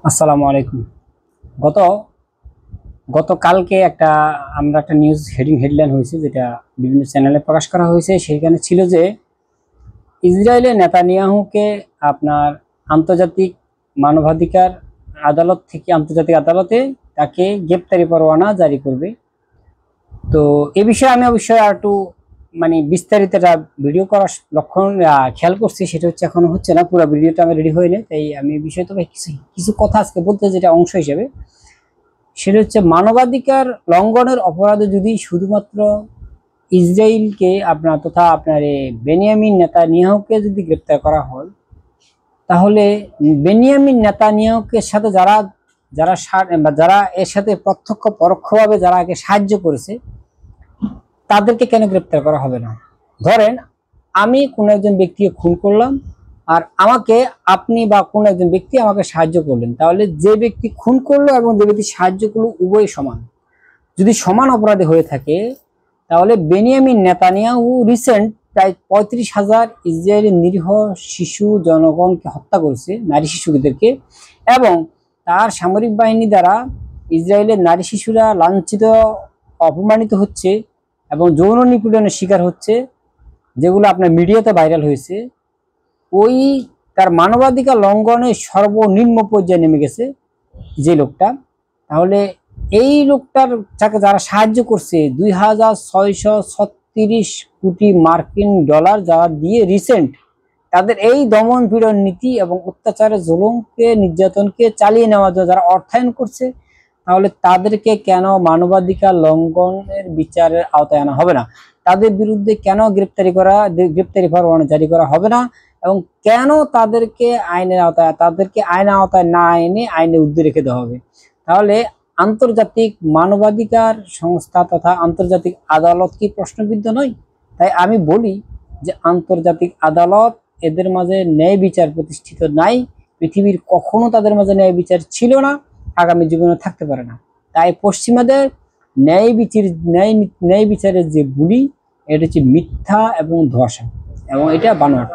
আসসালামু আলাইকুম। গত গতকালকে আমরা একটা নিউজ হেডলাইন হয়েছে, যেটা বিভিন্ন চ্যানেলে প্রকাশ করা হয়েছে। সেখানে ছিল যে ইসরায়েলের নেতানিয়াহুকে আপনার আন্তর্জাতিক মানবাধিকার আন্তর্জাতিক আদালতে তাকে গ্রেপ্তারি পরোয়ানা জারি করবে। তো এ বিষয়ে আমি অবশ্যই আর একটু বিস্তারিত একটা ভিডিও করার লক্ষণ খেয়াল করছি। সেটা হচ্ছে এখনো হচ্ছে না, পুরো ভিডিওটা আমি রেডি হয়নি, তাই আমি এই বিষয়ে তবে কিছু কথা আজকে বলতে, যেটা অংশ হিসেবে সেটা হচ্ছে মানবাধিকার লঙ্ঘনের অপরাধে যদি শুধুমাত্র ইসরায়েলকে তথা আপনার বেনিয়ামিন নেতানিয়াহুকে যদি গ্রেপ্তার করা হয়, তাহলে বেনিয়ামিন নেতানিয়াহুকে সাথে যারা যারা যারা এর সাথে প্রত্যক্ষ পরোক্ষভাবে যারা আগে সাহায্য করেছে, তাদেরকে কেন গ্রেপ্তার করা হবে না? ধরেন আমি কোনো একজন ব্যক্তিকে খুন করলাম, আর আপনি বা কোনো একজন ব্যক্তি আমাকে সাহায্য করলেন, তাহলে যে ব্যক্তি খুন করলো এবং যে ব্যক্তি সাহায্য করলো উভয় সমান। যদি সমান অপরাধী হয়ে থাকে, তাহলে বেনিয়ামিন নেতানিয়াহু রিসেন্ট প্রায় 35,000 ইসরায়েলি নিরীহ শিশু জনগণকে হত্যা করেছে, নারী শিশুদেরকে, এবং তার সামরিক বাহিনী দ্বারা ইসরায়েলের নারী শিশুরা লাঞ্ছিত, অপমানিত হচ্ছে এবং যৌন নিপীড়নের শিকার হচ্ছে, যেগুলো আপনার মিডিয়াতে ভাইরাল হয়েছে। ওই তার মানবাধিকার লঙ্ঘনের সর্বনিম্ন পর্যায়ে নেমে গেছে যে লোকটা। তাহলে এই লোকটার যাকে যারা সাহায্য করছে 2,636 কোটি মার্কিন ডলার যারা দিয়ে রিসেন্ট তাদের এই দমন পীড়ন নীতি এবং অত্যাচারের জুলুমকে, নির্যাতনকে চালিয়ে নেওয়ার জন্য যারা অর্থায়ন করছে, তাহলে তাদেরকে কেন মানবাধিকার লঙ্ঘনের বিচারের আওতায় আনা হবে না? তাদের বিরুদ্ধে কেন গ্রেপ্তারি পরোয়ানা জারি করা হবে না? এবং কেন তাদেরকে আইনের আওতায় না এনে আইনে ঊর্ধ্বে রেখে দেওয়া হবে? তাহলে আন্তর্জাতিক মানবাধিকার সংস্থা তথা আন্তর্জাতিক আদালত কি প্রশ্নবিদ্ধ নয়? তাই আমি বলি যে আন্তর্জাতিক আদালত, এদের মাঝে ন্যায় বিচার প্রতিষ্ঠিত নাই। পৃথিবীর কখনো তাদের মাঝে ন্যায় বিচার ছিল না, আগামী জীবনে থাকতে পারে না। তাই পশ্চিমাদের ন্যায় বিচারের যে বুলি, এটা হচ্ছে মিথ্যা এবং ধোঁয়াশা, এবং এটা বানোয়াট।